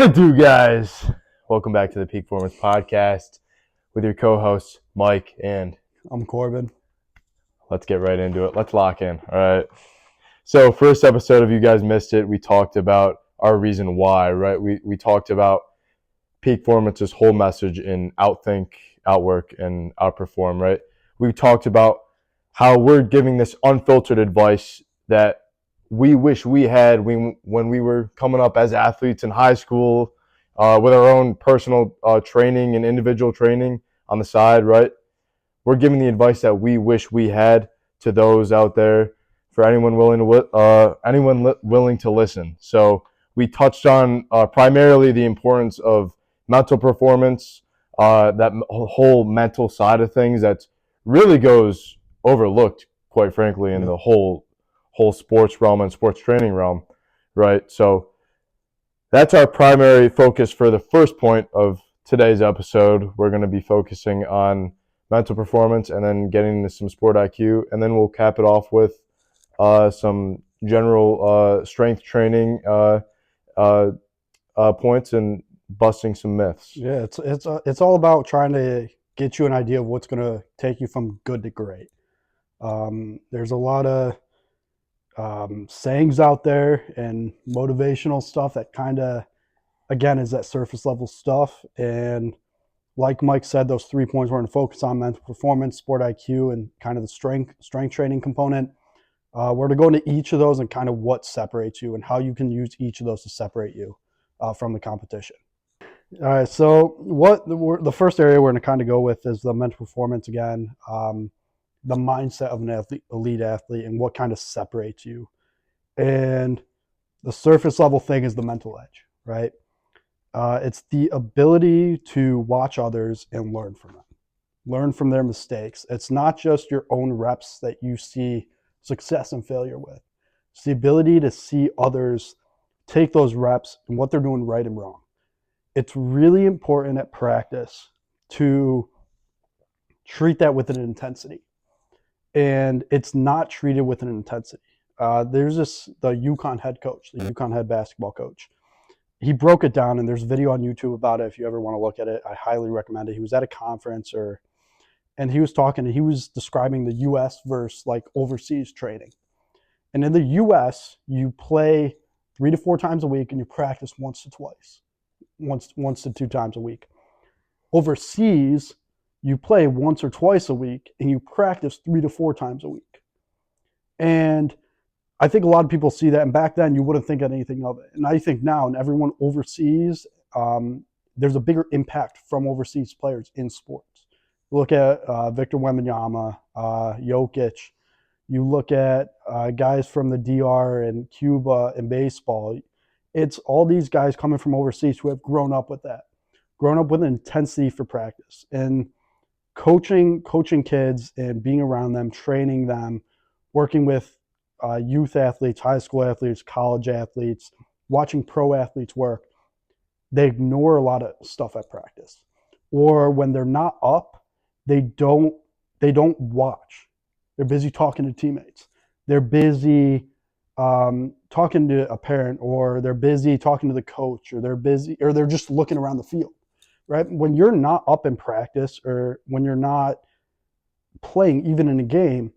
What it do, guys? Welcome back to the Peak Performance Podcast with your co-hosts, Mike, and I'm Corbin. Let's get right into it. Let's lock in. All right. So first episode, if you guys missed it, we talked about our reason why, right? We talked about Peak Performance's whole message in outthink, outwork, and outperform, right? We talked about how we're giving this unfiltered advice that we wish we had when we were coming up as athletes in high school, with our own personal training and individual training on the side, right? We're giving the advice that we wish we had to those out there for anyone willing to listen. So we touched on primarily the importance of mental performance, that whole mental side of things that really goes overlooked, quite frankly, in the whole sports realm and sports training realm, right? So that's our primary focus for the first point of today's episode. We're going to be focusing on mental performance and then getting into some sport IQ, and then we'll cap it off with some general strength training points and busting some myths. Yeah, it's all about trying to get you an idea of what's going to take you from good to great. There's a lot of sayings out there and motivational stuff that kind of, again, is that surface level stuff. And like Mike said, those 3 points we're going to focus on: mental performance, sport IQ, and kind of the strength training component. We're going to go into each of those and kind of what separates you and how you can use each of those to separate you from the competition. All right, so the first area we're going to kind of go with is the mental performance again. The mindset of an elite athlete and what kind of separates you. And the surface level thing is the mental edge, right? It's the ability to watch others and learn from them, learn from their mistakes. It's not just your own reps that you see success and failure with. It's the ability to see others take those reps and what they're doing right and wrong. It's really important at practice to treat that with an intensity. And it's not treated with an intensity. There's the UConn head coach, the UConn head basketball coach. He broke it down, and there's a video on YouTube about it. If you ever want to look at it, I highly recommend it. He was at a conference and he was talking, and he was describing the U.S. versus like overseas training. And in the U.S., you play 3 to 4 times a week, and you practice once to 2 times a week. Overseas, you play once or twice a week and you practice 3 to 4 times a week. And I think a lot of people see that. And back then you wouldn't think anything of it. And I think now, and everyone overseas, there's a bigger impact from overseas players in sports. Look at Victor Wembanyama, Jokic. You look at guys from the DR and Cuba in baseball. It's all these guys coming from overseas who have grown up with that, grown up with an intensity for practice. And coaching kids and being around them, training them, working with youth athletes, high school athletes, college athletes, watching pro athletes work, they ignore a lot of stuff at practice. Or when they're not up, they don't watch. They're busy talking to teammates. They're busy talking to a parent, or they're busy talking to the coach, or they're just looking around the field. Right? When you're not up in practice, or when you're not playing even in a game,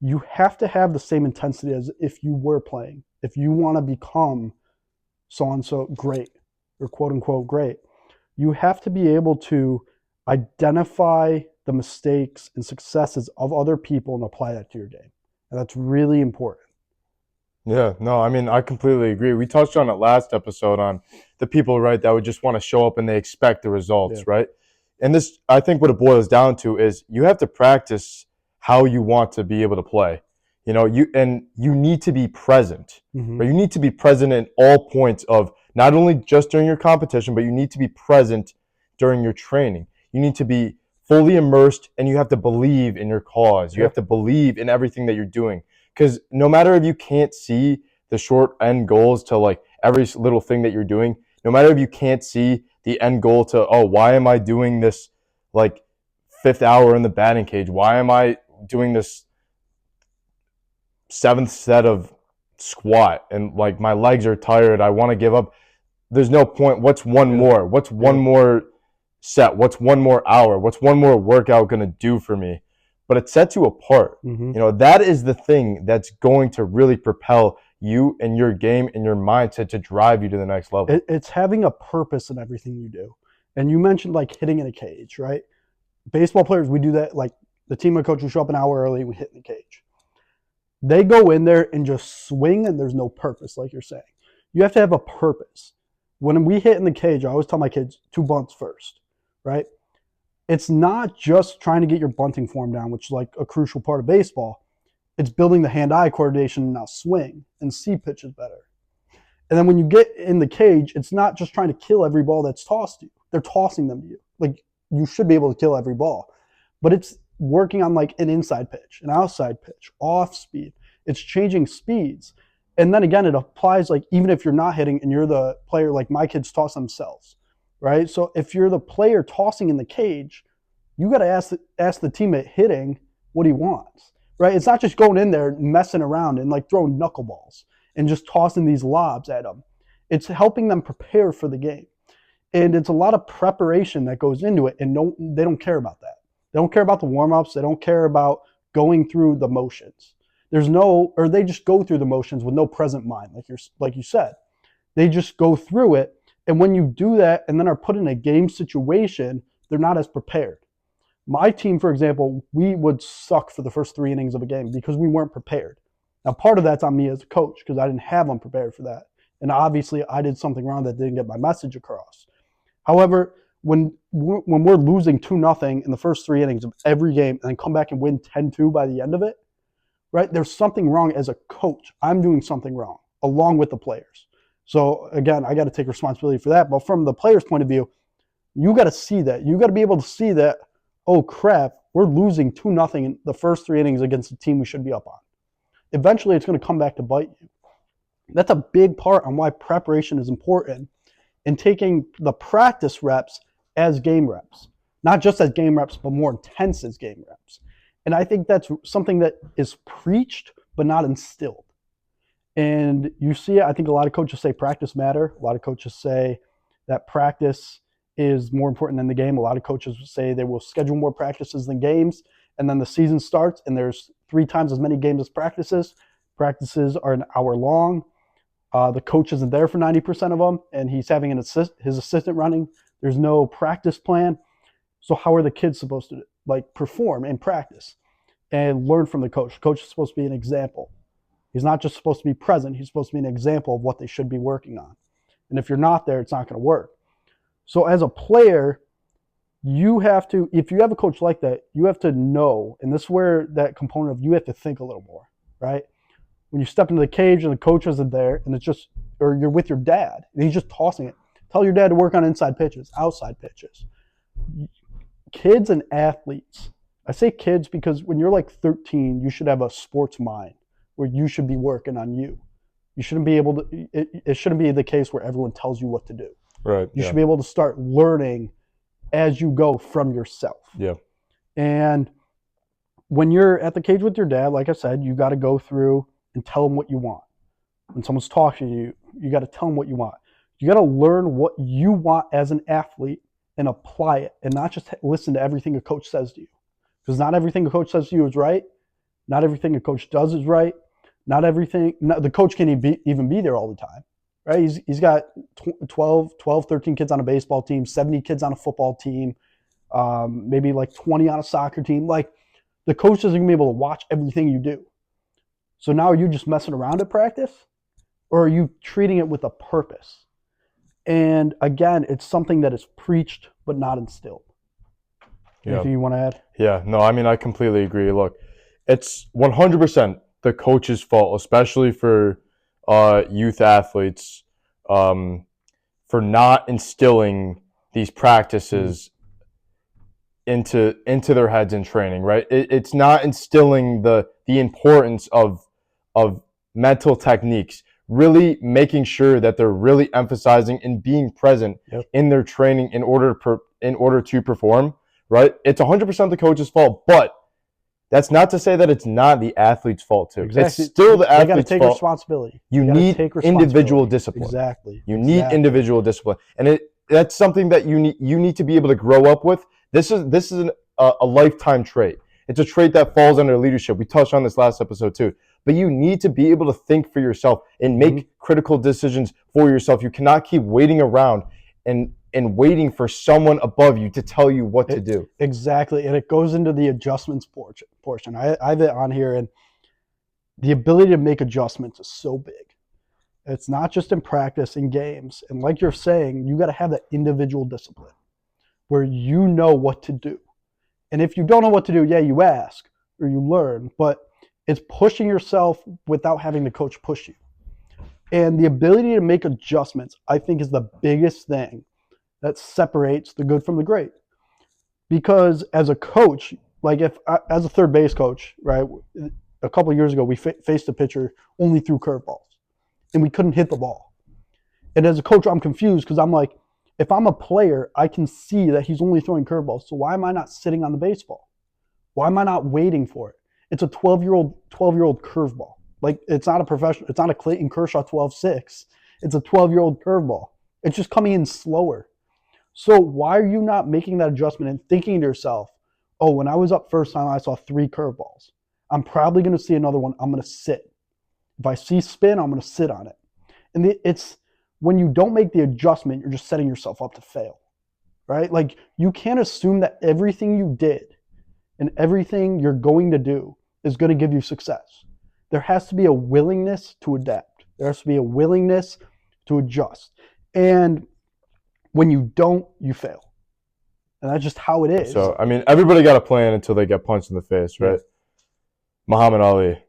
you have to have the same intensity as if you were playing. If you want to become so-and-so great, or quote-unquote great, you have to be able to identify the mistakes and successes of other people and apply that to your game. And that's really important. Yeah, no, I mean, I completely agree. We touched on it last episode on the people, right, that would just want to show up and they expect the results, right? And this, I think what it boils down to is you have to practice how you want to be able to play. You need to be present. Mm-hmm. Right? You need to be present in all points of, not only just during your competition, but you need to be present during your training. You need to be fully immersed, and you have to believe in your cause. You have to believe in everything that you're doing. Because no matter if you can't see the short end goals to like every little thing that you're doing, no matter if you can't see the end goal to, why am I doing this like 5th hour in the batting cage? Why am I doing this 7th set of squat and like my legs are tired? I want to give up. there's no point. What's one more? What's one more set? What's one more hour? What's one more workout going to do for me? But it sets you apart. Mm-hmm. You know, that is the thing that's going to really propel you and your game and your mindset to drive you to the next level. It's having a purpose in everything you do. And you mentioned like hitting in a cage, right? Baseball players, we do that. Like the team of coaches show up an hour early, we hit in the cage. They go in there and just swing, and there's no purpose, like you're saying. You have to have a purpose. When we hit in the cage, I always tell my kids 2 bunts first, right? It's not just trying to get your bunting form down, which is like a crucial part of baseball. It's building the hand-eye coordination and now swing and see pitches better. And then when you get in the cage, it's not just trying to kill every ball that's tossed to you. They're tossing them to you. Like, you should be able to kill every ball. But it's working on like an inside pitch, an outside pitch, off speed. It's changing speeds. And then again, it applies like even if you're not hitting and you're the player, like my kids toss themselves, right? So if you're the player tossing in the cage, you got to ask the teammate hitting what he wants, right? It's not just going in there messing around and like throwing knuckleballs and just tossing these lobs at them. It's helping them prepare for the game. And it's a lot of preparation that goes into it, and they don't care about that. They don't care about the warm-ups. They don't care about going through the motions. They just go through the motions with no present mind, like you said. They just go through it, and when you do that and then are put in a game situation, they're not as prepared. My team, for example, we would suck for the first 3 innings of a game because we weren't prepared. Now, part of that's on me as a coach because I didn't have them prepared for that. And obviously, I did something wrong that didn't get my message across. However, when we're losing 2-0 in the first 3 innings of every game and then come back and win 10-2 by the end of it, right? There's something wrong as a coach. I'm doing something wrong along with the players. So again, I got to take responsibility for that. But from the players' point of view, you got to see that. You got to be able to see that, oh crap, we're losing 2-0 in the first 3 innings against a team we should be up on. Eventually, it's going to come back to bite you. That's a big part on why preparation is important and taking the practice reps as game reps. Not just as game reps, but more intense as game reps. And I think that's something that is preached but not instilled. And you see it, I think a lot of coaches say practice matter. A lot of coaches say that practice is more important than the game. A lot of coaches say they will schedule more practices than games. And then the season starts and there's 3 times as many games as practices. Practices are an hour long. The coach isn't there for 90% of them, and he's having his assistant running. There's no practice plan. So how are the kids supposed to like perform in practice and learn from the coach? The coach is supposed to be an example. He's not just supposed to be present. He's supposed to be an example of what they should be working on. And if you're not there, it's not going to work. So as a player, you have to, if you have a coach like that, you have to know, and this is where that component of you have to think a little more, right? When you step into the cage and the coach isn't there, and it's just, or you're with your dad, and he's just tossing it. Tell your dad to work on inside pitches, outside pitches. Kids and athletes. I say kids because when you're like 13, you should have a sports mind where you should be working on you. You shouldn't be able to, it shouldn't be the case where everyone tells you what to do. Right. You should be able to start learning as you go from yourself. Yeah. And when you're at the cage with your dad, like I said, you got to go through and tell them what you want. When someone's talking to you, you got to tell them what you want. You got to learn what you want as an athlete and apply it, and not just listen to everything a coach says to you. Because not everything a coach says to you is right. Not everything a coach does is right. Not everything, the coach can't even be there all the time, right? He's got 12, 13 kids on a baseball team, 70 kids on a football team, maybe like 20 on a soccer team. Like, the coach isn't going to be able to watch everything you do. So now are you just messing around at practice, or are you treating it with a purpose? And again, it's something that is preached but not instilled. Yeah. Anything you want to add? Yeah, no, I mean, I completely agree. Look, it's 100% the coach's fault, especially for youth athletes, for not instilling these practices into their heads in training, right? It's not instilling the importance of mental techniques, really making sure that they're really emphasizing and being present in their training in order to perform, right? It's 100% the coach's fault, but That's not to say that it's not the athlete's fault too. Exactly. It's still the They got to athlete's take fault. responsibility. You They gotta need take individual responsibility. discipline. Exactly. You need individual discipline, and that's something that you need to be able to grow up with. This is a lifetime trait. It's a trait that falls under leadership. We touched on this last episode too. But you need to be able to think for yourself and make critical decisions for yourself. You cannot keep waiting around and waiting for someone above you to tell you what to do. Exactly, and it goes into the adjustments portion. I have it on here, and the ability to make adjustments is so big. It's not just in practice, in games. And like you're saying, you got to have that individual discipline where you know what to do. And if you don't know what to do, yeah, you ask or you learn, but it's pushing yourself without having the coach push you. And the ability to make adjustments, I think, is the biggest thing that separates the good from the great. Because as a coach, like as a third base coach, right, a couple of years ago, we faced a pitcher only threw curveballs and we couldn't hit the ball. And as a coach, I'm confused because I'm like, if I'm a player, I can see that he's only throwing curveballs. So why am I not sitting on the baseball? Why am I not waiting for it? It's a 12-year-old curveball. Like, it's not a professional, it's not a Clayton Kershaw 12-6. It's a 12-year-old curveball. It's just coming in slower. So why are you not making that adjustment and thinking to yourself, oh, when I was up first time, I saw 3 curveballs. I'm probably going to see another one. I'm going to sit. If I see spin, I'm going to sit on it. And it's when you don't make the adjustment, you're just setting yourself up to fail, right? Like, you can't assume that everything you did and everything you're going to do is going to give you success. There has to be a willingness to adapt. There has to be a willingness to adjust. And when you don't, you fail. And that's just how it is. So, I mean, everybody got a plan until they get punched in the face, right? Yeah. Muhammad Ali.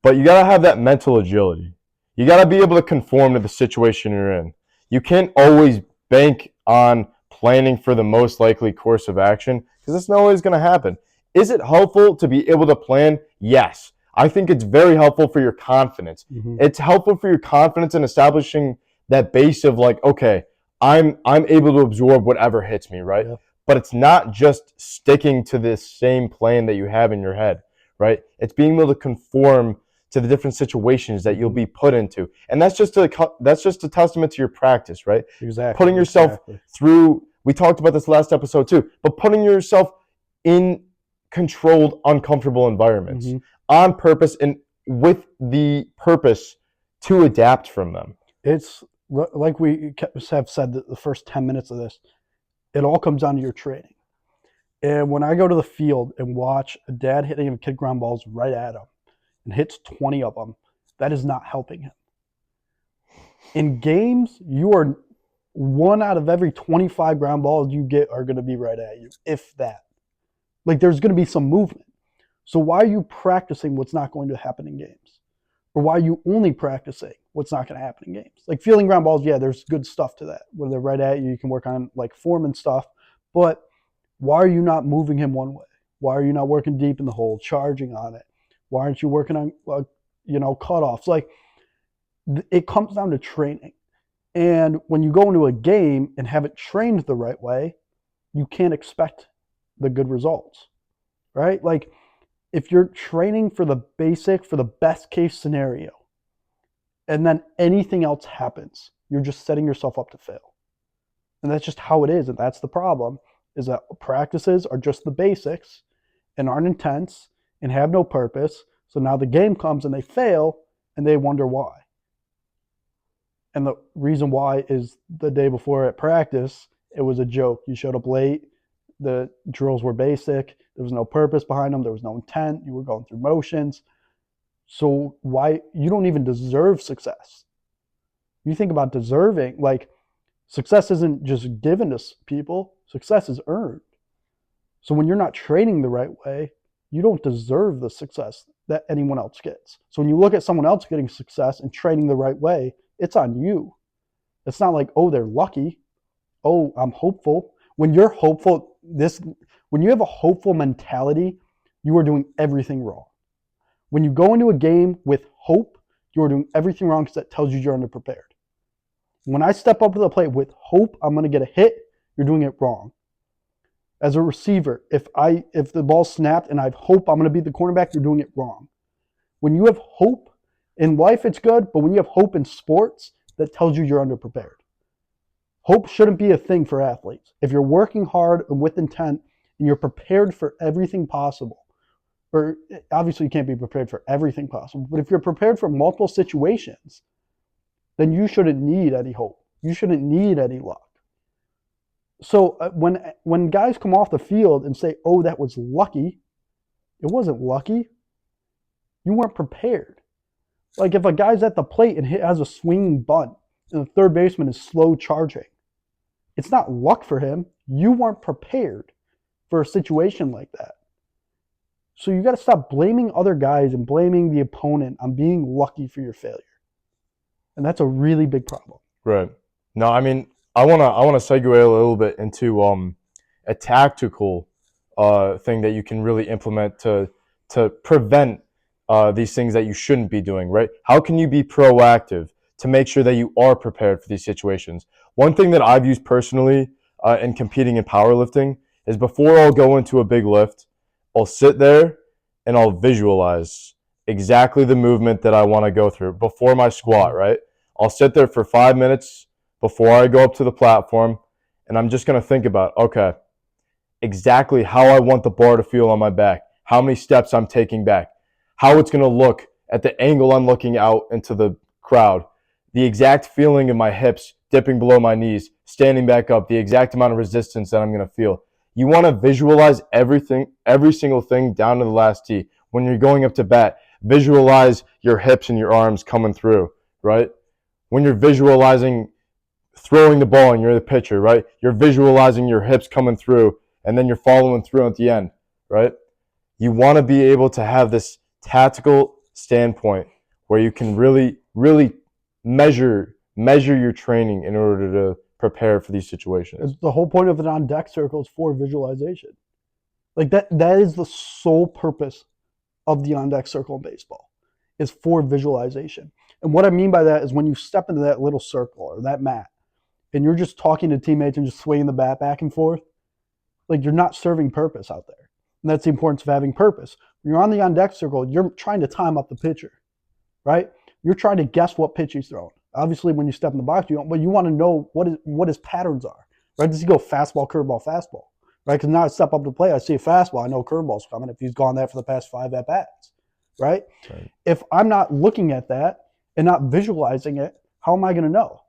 But you got to have that mental agility. You got to be able to conform to the situation you're in. You can't always bank on planning for the most likely course of action because it's not always going to happen. Is it helpful to be able to plan? Yes. I think it's very helpful for your confidence. Mm-hmm. It's helpful for your confidence in establishing that base of like, okay, I'm able to absorb whatever hits me, right? Yeah. But it's not just sticking to this same plan that you have in your head, right? It's being able to conform to the different situations that you'll be put into. And that's just a testament to your practice, right? Exactly. Putting yourself through, we talked about this last episode too, but putting yourself in controlled, uncomfortable environments on purpose and with the purpose to adapt from them. It's like we have said the first 10 minutes of this, it all comes down to your training. And when I go to the field and watch a dad hitting a kid ground balls right at him and hits 20 of them, that is not helping him. In games, you are 1 out of every 25 ground balls you get are going to be right at you, if that. Like, there's going to be some movement. So why are you practicing what's not going to happen in games? Or why are you only practicing what's not going to happen in games? Like, fielding ground balls, yeah, there's good stuff to that. When they're right at you, you can work on like form and stuff. But why are you not moving him one way? Why are you not working deep in the hole, charging on it? Why aren't you working on, cutoffs? Like, it comes down to training. And when you go into a game and have it trained the right way, you can't expect the good results, right? Like, if you're training for the basic, for the best case scenario, and then anything else happens, you're just setting yourself up to fail. And that's just how it is. And that's the problem, is that practices are just the basics and aren't intense and have no purpose. So now the game comes and they fail and they wonder why. And the reason why is the day before at practice, it was a joke. You showed up late. The drills were basic. There was no purpose behind them. There was no intent. You were going through motions. So why? You don't even deserve success. You think about deserving, like, success isn't just given to people. Success is earned. So when you're not training the right way, you don't deserve the success that anyone else gets. So when you look at someone else getting success and training the right way, it's on you. It's not like, oh, they're lucky. Oh, I'm hopeful. When you're hopeful, when you have a hopeful mentality, you are doing everything wrong. When you go into a game with hope, you are doing everything wrong because that tells you you're underprepared. When I step up to the plate with hope I'm going to get a hit, you're doing it wrong. As a receiver, if the ball snapped and I hope I'm going to beat the cornerback, you're doing it wrong. When you have hope in life, it's good, but when you have hope in sports, that tells you you're underprepared. Hope shouldn't be a thing for athletes. If you're working hard and with intent and you're prepared for everything possible, or obviously you can't be prepared for everything possible, but if you're prepared for multiple situations, then you shouldn't need any hope. You shouldn't need any luck. So when guys come off the field and say, "Oh, that was lucky," it wasn't lucky. You weren't prepared. Like if a guy's at the plate and has a swinging bunt and the third baseman is slow charging, it's not luck for him. You weren't prepared for a situation like that. So you got to stop blaming other guys and blaming the opponent on being lucky for your failure. And that's a really big problem. Right. No, I mean, I wanna segue a little bit into a tactical thing that you can really implement to prevent these things that you shouldn't be doing. Right? How can you be proactive to make sure that you are prepared for these situations? One thing that I've used personally in competing in powerlifting is before I'll go into a big lift, I'll sit there and I'll visualize exactly the movement that I want to go through before my squat, right? I'll sit there for 5 minutes before I go up to the platform, and I'm just going to think about, okay, exactly how I want the bar to feel on my back, how many steps I'm taking back, how it's going to look at the angle I'm looking out into the crowd, the exact feeling of my hips dipping below my knees, standing back up, the exact amount of resistance that I'm going to feel. You want to visualize everything, every single thing down to the last tee. When you're going up to bat, visualize your hips and your arms coming through, right? When you're visualizing throwing the ball and you're the pitcher, right? You're visualizing your hips coming through and then you're following through at the end, right? You want to be able to have this tactical standpoint where you can really, really measure your training in order to prepare for these situations. The whole point of an on deck circle is for visualization. Like that is the sole purpose of the on deck circle in baseball, is for visualization. And what I mean by that is when you step into that little circle or that mat and you're just talking to teammates and just swaying the bat back and forth, like you're not serving purpose out there. And that's the importance of having purpose. When you're on the on deck circle, you're trying to time up the pitcher, right? You're trying to guess what pitch he's throwing. Obviously, when you step in the box, you want to know what his patterns are, right? Does he go fastball, curveball, fastball, right? Because now I step up to play, I see a fastball, I know curveball's coming if he's gone that for the past 5 at bats, right? If I'm not looking at that and not visualizing it, how am I going to know,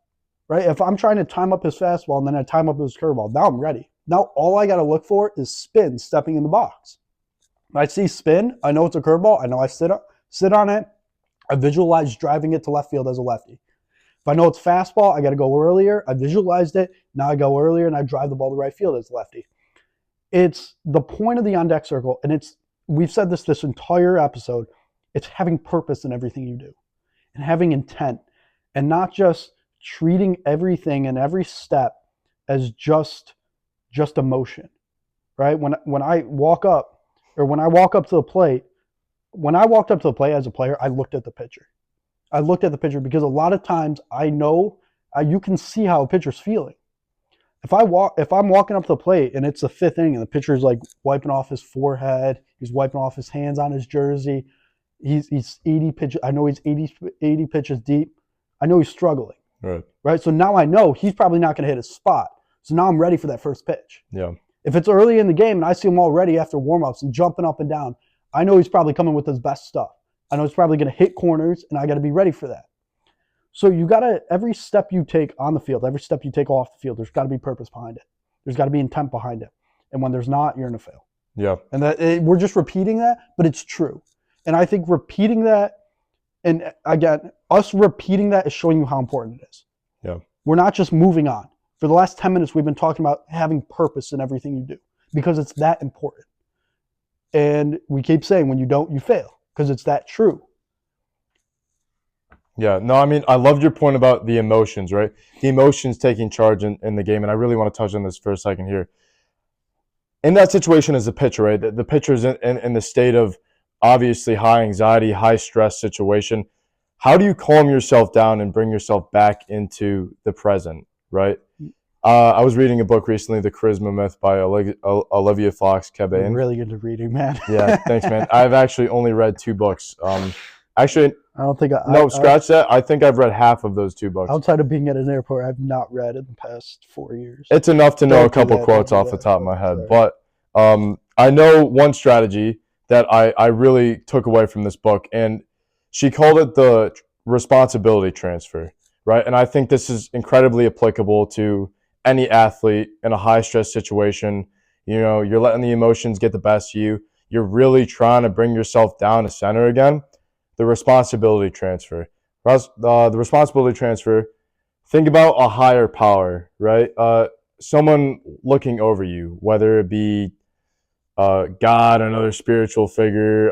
right? If I'm trying to time up his fastball and then I time up his curveball, now I'm ready. Now all I got to look for is spin stepping in the box. I see spin, I know it's a curveball, I know I sit on it, I visualize driving it to left field as a lefty. If I know it's fastball, I got to go earlier. I visualized it. Now I go earlier and I drive the ball to right field as lefty. It's the point of the on deck circle, and we've said this entire episode. It's having purpose in everything you do, and having intent, and not just treating everything and every step as just emotion, right? When I walk up to the plate, when I walked up to the plate as a player, I looked at the pitcher. I looked at the pitcher because a lot of times I know you can see how a pitcher's feeling. If I'm walking up to the plate and it's the 5th inning and the pitcher's like wiping off his forehead, he's wiping off his hands on his jersey, he's 80 pitches. I know he's 80 pitches deep. I know he's struggling. Right. So now I know he's probably not going to hit his spot. So now I'm ready for that first pitch. Yeah. If it's early in the game and I see him already after warmups and jumping up and down, I know he's probably coming with his best stuff. I know it's probably going to hit corners, and I got to be ready for that. So you got to, every step you take on the field, every step you take off the field, there's got to be purpose behind it. There's got to be intent behind it. And when there's not, you're going to fail. Yeah. And we're just repeating that, but it's true. And I think repeating that, and again, us repeating that is showing you how important it is. Yeah. We're not just moving on. For the last 10 minutes, we've been talking about having purpose in everything you do because it's that important. And we keep saying when you don't, you fail. Because it's that true. Yeah, no, I mean, I loved your point about the emotions, right? The emotions taking charge in the game, and I really want to touch on this for a second here. In that situation as a pitcher, right, the pitcher's in the state of obviously high anxiety, high stress situation. How do you calm yourself down and bring yourself back into the present, right? I was reading a book recently, The Charisma Myth by Olivia Fox You're Cabane. really good at reading, man. Yeah, thanks, man. I've actually only read 2 books. Actually, I don't think no, scratch that. I think I've read half of those 2 books. outside of being at an airport, I've not read in the past 4 years. It's enough to know a Don't do couple that. Don't quotes do off the that. top of my Okay, head, sorry. but I know one strategy that I really took away from this book, and she called it the responsibility transfer, right? And I think this is incredibly applicable to any athlete in a high stress situation. You know, you're letting the emotions get the best of you. You're really trying to bring yourself down to center again. The responsibility transfer. The responsibility transfer. Think about a higher power, right? Someone looking over you, whether it be God, another spiritual figure,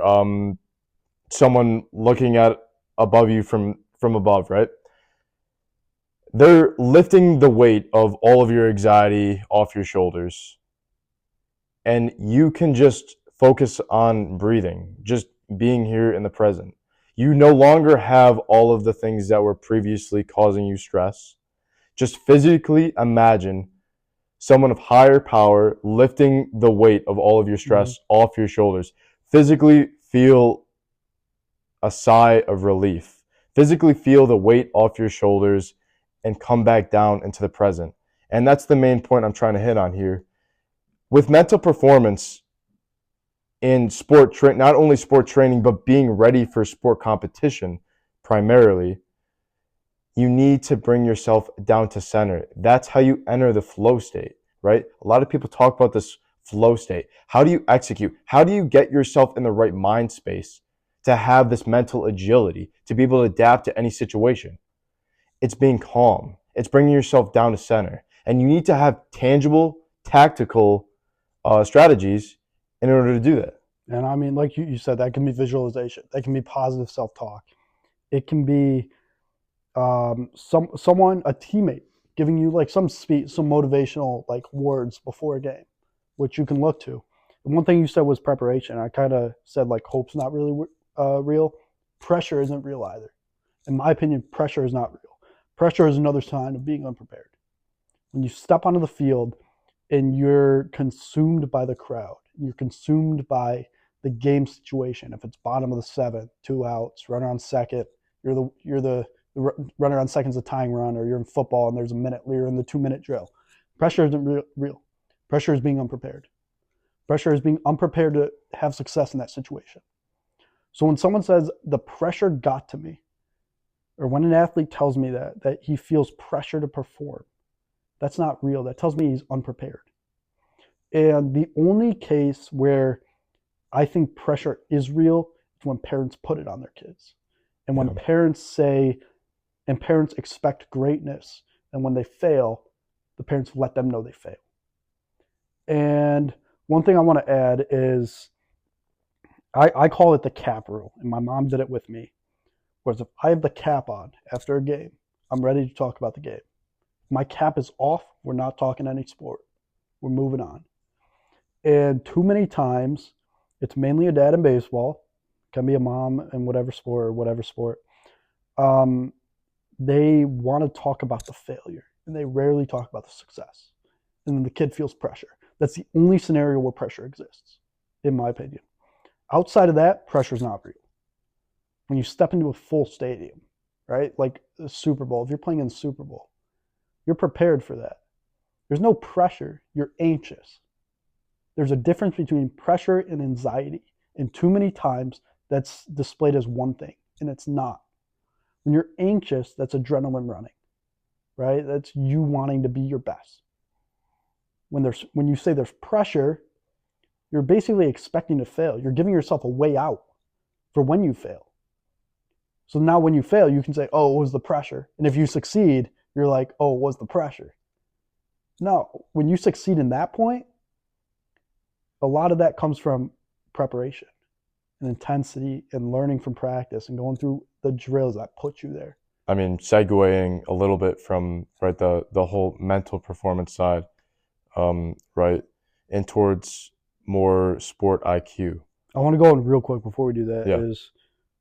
someone looking at above you from above, right? They're lifting the weight of all of your anxiety off your shoulders, and you can just focus on breathing, just being here in the present. You no longer have all of the things that were previously causing you stress. Just physically imagine someone of higher power lifting the weight of all of your stress off your shoulders. Physically feel a sigh of relief. Physically feel the weight off your shoulders and come back down into the present. And that's the main point I'm trying to hit on here. With mental performance in not only sport training, but being ready for sport competition primarily, you need to bring yourself down to center. That's how you enter the flow state, right? A lot of people talk about this flow state. How do you execute? How do you get yourself in the right mind space to have this mental agility, to be able to adapt to any situation? It's being calm. It's bringing yourself down to center. And you need to have tangible, tactical strategies in order to do that. And I mean, like you said, that can be visualization. That can be positive self-talk. It can be someone, a teammate, giving you like some speech, some motivational like words before a game, which you can look to. And one thing you said was preparation. I kind of said like hope's not really real. Pressure isn't real either. In my opinion, pressure is not real. Pressure is another sign of being unprepared. When you step onto the field and you're consumed by the crowd, you're consumed by the game situation. If it's bottom of the seventh, 2 outs, runner on second, you're the runner on second's a tying run, or you're in football and there's a minute, you're in the 2-minute drill. Pressure isn't real. Pressure is being unprepared. Pressure is being unprepared to have success in that situation. So when someone says the pressure got to me, or when an athlete tells me that he feels pressure to perform, that's not real. That tells me he's unprepared. And the only case where I think pressure is real is when parents put it on their kids. And when parents say, and parents expect greatness, and when they fail, the parents let them know they fail. And one thing I want to add is I call it the cap rule, and my mom did it with me. Whereas if I have the cap on after a game, I'm ready to talk about the game. If my cap is off, we're not talking any sport. We're moving on. And too many times, it's mainly a dad in baseball, can be a mom in whatever sport. They want to talk about the failure, and they rarely talk about the success. And then the kid feels pressure. That's the only scenario where pressure exists, in my opinion. Outside of that, pressure is not real. When you step into a full stadium, right? Like the Super Bowl, if you're playing in the Super Bowl, you're prepared for that. There's no pressure. You're anxious. There's a difference between pressure and anxiety. And too many times that's displayed as one thing, and it's not. When you're anxious, that's adrenaline running, right? That's you wanting to be your best. When you say there's pressure, you're basically expecting to fail. You're giving yourself a way out for when you fail. So now when you fail, you can say, oh, it was the pressure. And if you succeed, you're like, oh, it was the pressure. No, when you succeed in that point, a lot of that comes from preparation and intensity and learning from practice and going through the drills that put you there. I mean, segueing a little bit from the whole mental performance side, right, and towards more sport IQ. I want to go on real quick before we do that Yeah. is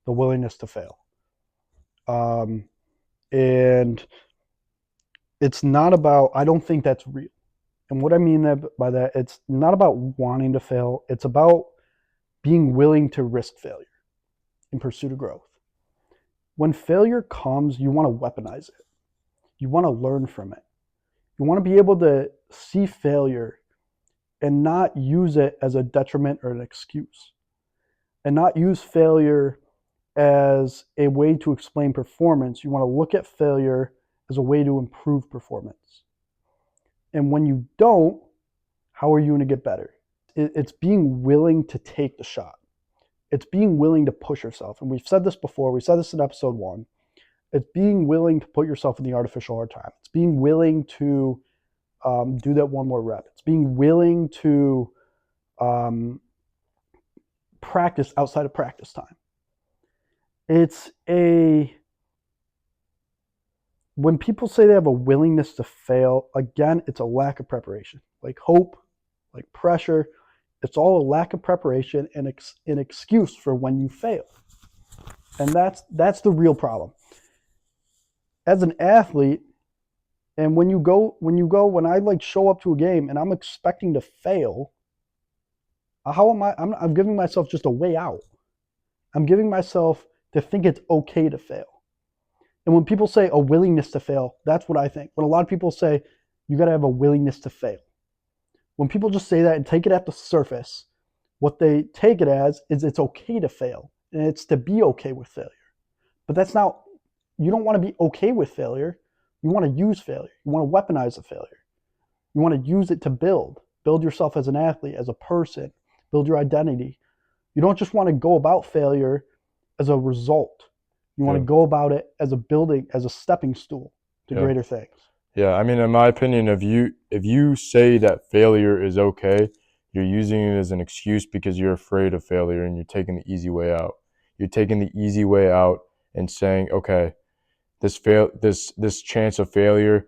the willingness to fail. And It's not about, I don't think that's real. And what I mean by that, it's not about wanting to fail. It's about being willing to risk failure in pursuit of growth. When failure comes, you want to weaponize it. You want to learn from it. You want to be able to see failure and not use it as a detriment or an excuse, and not use failure as a way to explain performance. You want to look at failure as a way to improve performance. And when you don't, how are you going to get better? It's being willing to take the shot. It's being willing to push yourself. And we've said this before. We said this in episode 1. It's being willing to put yourself in the artificial hard time. It's being willing to do that one more rep. It's being willing to practice outside of practice time. When people say they have a willingness to fail, again, it's a lack of preparation. Like hope, like pressure, it's all a lack of preparation and an excuse for when you fail. And that's the real problem. As an athlete, and when I like show up to a game and I'm expecting to fail, how am I? I'm giving myself just a way out. I'm giving myself to think it's okay to fail. And when people say a willingness to fail, that's what I think. When a lot of people say you got to have a willingness to fail, when people just say that and take it at the surface, what they take it as is it's okay to fail, and it's to be okay with failure. But that's not, you don't want to be okay with failure. You want to use failure. You want to weaponize the failure. You want to use it to build yourself as an athlete, as a person, build your identity. You don't just want to go about failure as a result. You want to go about it as a stepping stool to greater things. Yeah, I mean, in my opinion, if you say that failure is okay, you're using it as an excuse because you're afraid of failure and you're taking the easy way out. You're taking the easy way out and saying, okay, this chance of failure,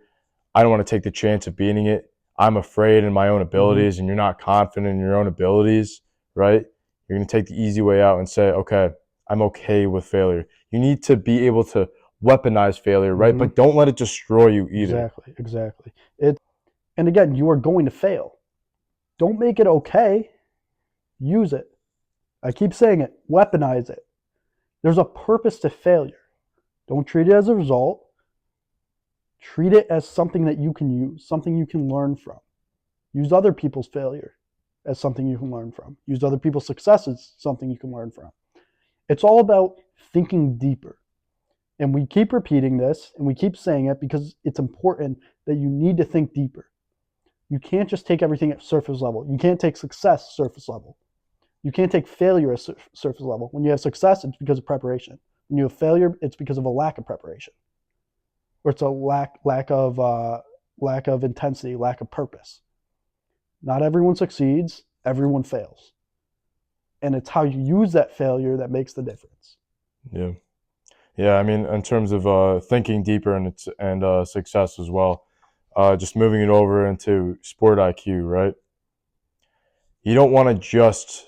I don't want to take the chance of beating it. I'm afraid in my own abilities, and you're not confident in your own abilities, right? You're going to take the easy way out and say, okay, I'm okay with failure. You need to be able to weaponize failure, right? But don't let it destroy you either. Exactly. And again, you are going to fail. Don't make it okay. Use it. I keep saying it. Weaponize it. There's a purpose to failure. Don't treat it as a result. Treat it as something that you can use, something you can learn from. Use other people's failure as something you can learn from. Use other people's successes, something you can learn from. It's all about thinking deeper. And we keep repeating this and we keep saying it because it's important that you need to think deeper. You can't just take everything at surface level. You can't take success surface level. You can't take failure at surface level. When you have success, it's because of preparation. When you have failure, it's because of a lack of preparation. Or it's a lack of intensity, lack of purpose. Not everyone succeeds, everyone fails. And it's how you use that failure that makes the difference. Yeah. Yeah, I mean, in terms of thinking deeper and success as well, just moving it over into sport IQ, right? You don't want to just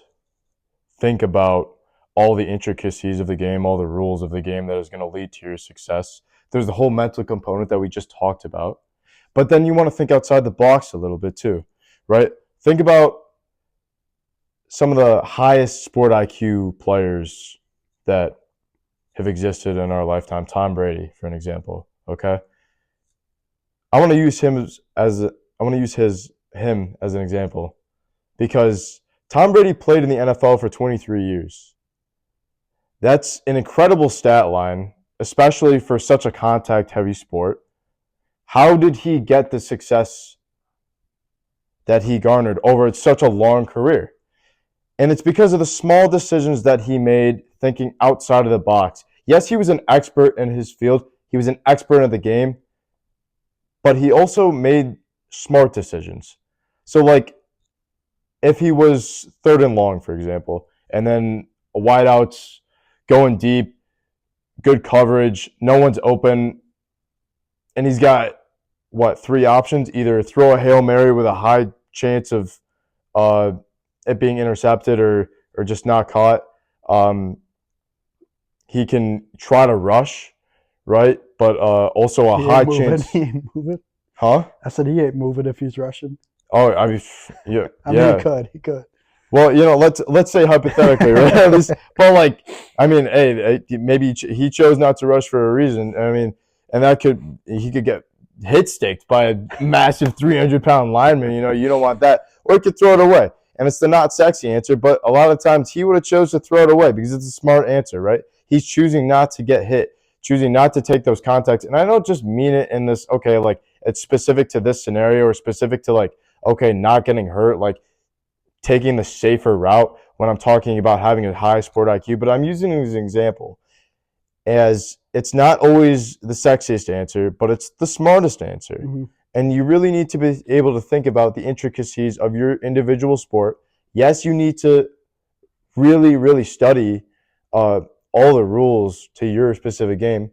think about all the intricacies of the game, all the rules of the game that is going to lead to your success. There's the whole mental component that we just talked about. But then you want to think outside the box a little bit too, right? Think about some of the highest sport IQ players that have existed in our lifetime. Tom Brady, for an example. Okay, I want to use him as an example because Tom Brady played in the NFL for 23 years. That's an incredible stat line, especially for such a contact-heavy sport. How did he get the success that he garnered over such a long career? And it's because of the small decisions that he made thinking outside of the box. Yes, he was an expert in his field. He was an expert in the game. But he also made smart decisions. So, like, if he was third and long, for example, and then a wideout's going deep, good coverage, no one's open, and he's got, three options? Either throw a Hail Mary with a high chance of it being intercepted or just not caught. He can try to rush, right? But also a high chance. Huh? I said he ain't moving if he's rushing. Oh, I mean, yeah, I mean, yeah. he could. Well, let's say hypothetically, right? At least, but like, I mean, hey, maybe he chose not to rush for a reason. I mean, and he could get hit sticked by a massive 300-pound lineman. You don't want that, or he could throw it away. And it's the not sexy answer, but a lot of times he would have chose to throw it away because it's a smart answer, right? He's choosing not to get hit, choosing not to take those contacts. And I don't just mean it in this, okay, like it's specific to this scenario or specific to like, okay, not getting hurt, like taking the safer route when I'm talking about having a high sport IQ, but I'm using it as an example as it's not always the sexiest answer, but it's the smartest answer. Mhm. And you really need to be able to think about the intricacies of your individual sport. Yes, you need to really, really study all the rules to your specific game,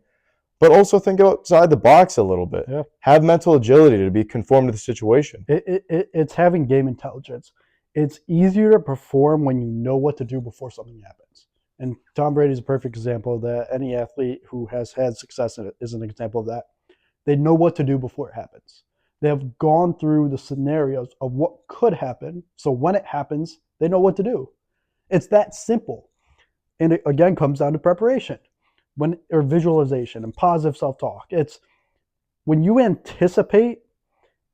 but also think outside the box a little bit. Yeah. Have mental agility to be conformed to the situation. It's having game intelligence. It's easier to perform when you know what to do before something happens. And Tom Brady is a perfect example of that. Any athlete who has had success in it is an example of that. They know what to do before it happens. They have gone through the scenarios of what could happen. So when it happens, they know what to do. It's that simple. And it again comes down to preparation or visualization and positive self-talk. It's when you anticipate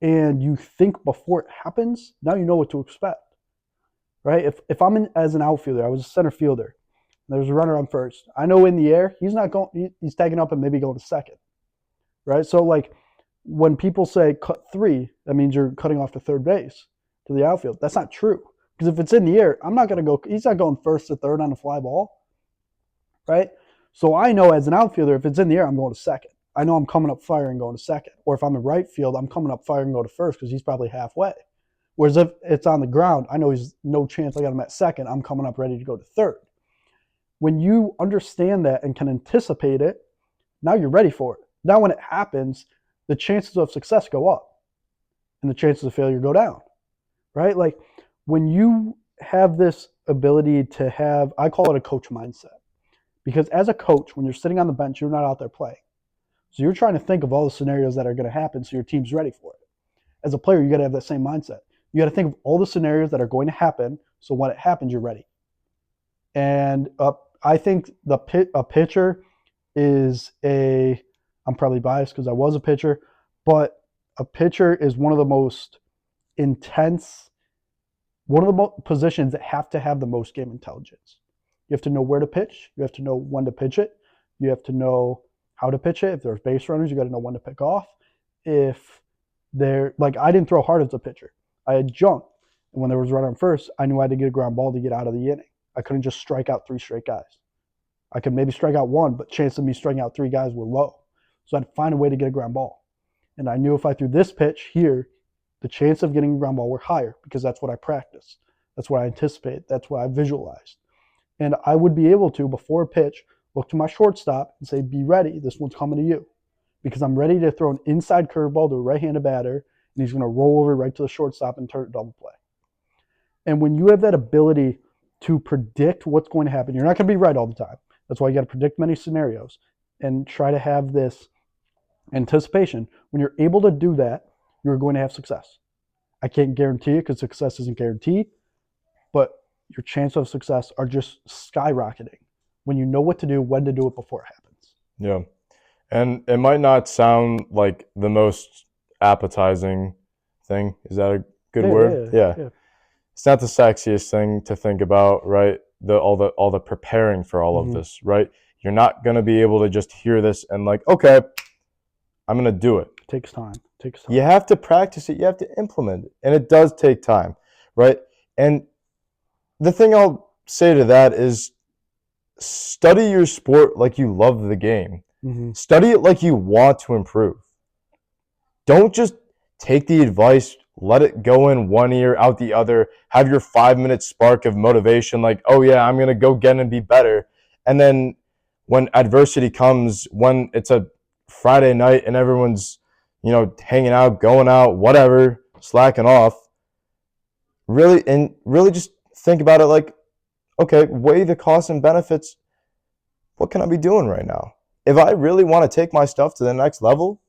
and you think before it happens, now you know what to expect. Right? If I'm as an outfielder, I was a center fielder. There's a runner on first. I know in the air, he's not going. He's tagging up and maybe going to second. Right? So like when people say cut three, that means you're cutting off to third base to the outfield. That's not true. Because if it's in the air, I'm not going to go. He's not going first to third on a fly ball. Right? So I know as an outfielder, if it's in the air, I'm going to second. I know I'm coming up firing going to second. Or if I'm in right field, I'm coming up firing going to first because he's probably halfway. Whereas if it's on the ground, I know he's no chance I got him at second. I'm coming up ready to go to third. When you understand that and can anticipate it, now you're ready for it. Now when it happens, the chances of success go up and the chances of failure go down, right? Like when you have this ability to have, I call it a coach mindset. Because as a coach, when you're sitting on the bench, you're not out there playing. So you're trying to think of all the scenarios that are going to happen so your team's ready for it. As a player, you got to have that same mindset. You got to think of all the scenarios that are going to happen so when it happens, you're ready. And I think a pitcher is I'm probably biased because I was a pitcher, but a pitcher is one of the most intense, one of the positions that have to have the most game intelligence. You have to know where to pitch. You have to know when to pitch it. You have to know how to pitch it. If there's base runners, you got to know when to pick off. If they're like, I didn't throw hard as a pitcher. I had jumped. And when there was a runner on first, I knew I had to get a ground ball to get out of the inning. I couldn't just strike out 3 straight guys. I could maybe strike out 1, but chance of me striking out 3 guys were low. So I'd find a way to get a ground ball. And I knew if I threw this pitch here, the chance of getting a ground ball were higher because that's what I practiced. That's what I anticipated. That's what I visualized. And I would be able to, before a pitch, look to my shortstop and say, be ready. This one's coming to you. Because I'm ready to throw an inside curveball to a right-handed batter, and he's going to roll over right to the shortstop and turn it double play. And when you have that ability to predict what's going to happen, you're not going to be right all the time. That's why you got to predict many scenarios and try to have this anticipation. When you're able to do that, you're going to have success. I can't guarantee it because success isn't guaranteed, but your chances of success are just skyrocketing when you know what to do, when to do it before it happens. Yeah. And it might not sound like the most appetizing thing. Is that a good word? Yeah. It's not the sexiest thing to think about, right? All the preparing for all of this, right? You're not going to be able to just hear this and like, okay, I'm going to do it. It takes time. You have to practice it. You have to implement it. And it does take time, right? And the thing I'll say to that is study your sport like you love the game. Study it like you want to improve. Don't just take the advice, let it go in one ear, out the other, have your 5-minute spark of motivation like, oh yeah, I'm going to go get and be better. And then when adversity comes, when it's a Friday night and everyone's, hanging out, going out, whatever, slacking off, really just think about it like, okay, weigh the costs and benefits. What can I be doing right now? If I really want to take my stuff to the next level,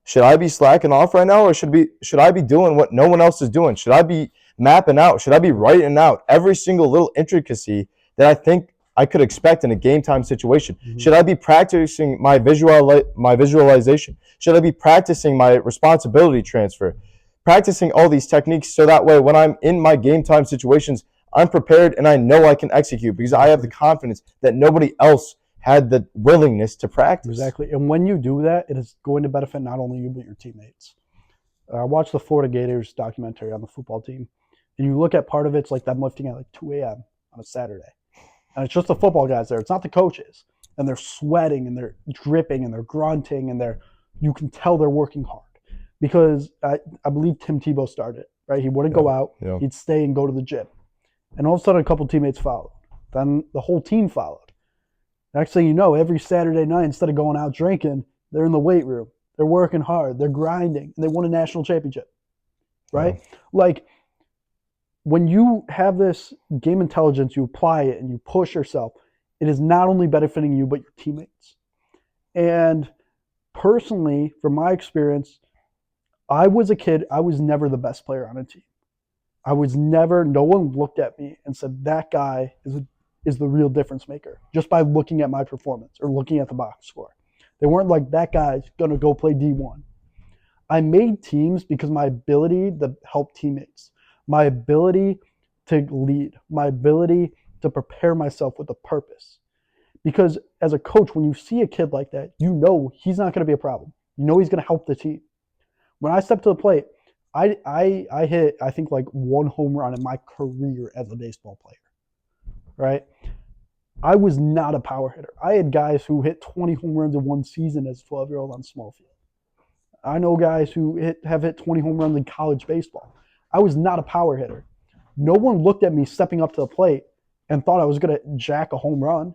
Should I be slacking off right now, or should I be doing what no one else is doing? Should I be mapping out? Should I be writing out every single little intricacy that I think I could expect in a game time situation? Mm-hmm. Should I be practicing my visualization? Should I be practicing my responsibility transfer? Practicing all these techniques so that way when I'm in my game time situations, I'm prepared and I know I can execute because I have the confidence that nobody else had the willingness to practice. Exactly. And when you do that, it is going to benefit not only you, but your teammates. I watched the Florida Gators documentary on the football team, and you look at part of it's like them lifting at like 2 a.m. on a Saturday. And it's just the football guys there. It's not the coaches. And they're sweating and they're dripping and they're grunting and you can tell they're working hard. Because I believe Tim Tebow started, right? He wouldn't go out. Yeah. He'd stay and go to the gym. And all of a sudden, a couple teammates followed. Then the whole team followed. Next thing you know, every Saturday night, instead of going out drinking, they're in the weight room. They're working hard. They're grinding. And they won a national championship, right? Yeah. Like, when you have this game intelligence, you apply it and you push yourself, it is not only benefiting you, but your teammates. And personally, from my experience, I was a kid, I was never the best player on a team. No one looked at me and said, that guy is the real difference maker, just by looking at my performance or looking at the box score. They weren't like, that guy's going to go play D1. I made teams because my ability to help teammates, my ability to lead, my ability to prepare myself with a purpose. Because as a coach, when you see a kid like that, you know he's not going to be a problem. You know he's going to help the team. When I stepped to the plate, I hit, I think, like 1 home run in my career as a baseball player, right? I was not a power hitter. I had guys who hit 20 home runs in one season as a 12-year-old on small field. I know guys who have hit 20 home runs in college baseball. I was not a power hitter. No one looked at me stepping up to the plate and thought I was going to jack a home run,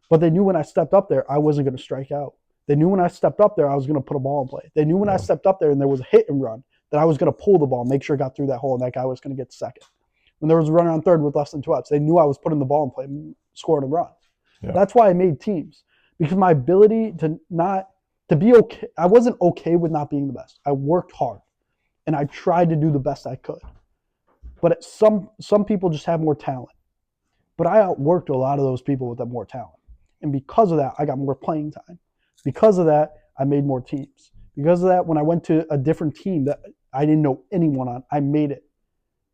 but they knew when I stepped up there, I wasn't going to strike out. They knew when I stepped up there, I was going to put a ball in play. They knew when I stepped up there and there was a hit and run that I was going to pull the ball, make sure it got through that hole, and that guy was going to get second. When there was a runner on third with less than 2 outs, they knew I was putting the ball in play, scoring a run. Yeah. That's why I made teams, because my ability to be okay, I wasn't okay with not being the best. I worked hard, and I tried to do the best I could. But some people just have more talent. But I outworked a lot of those people with that more talent. And because of that, I got more playing time. Because of that, I made more teams. Because of that, when I went to a different team that I didn't know anyone on, I made it.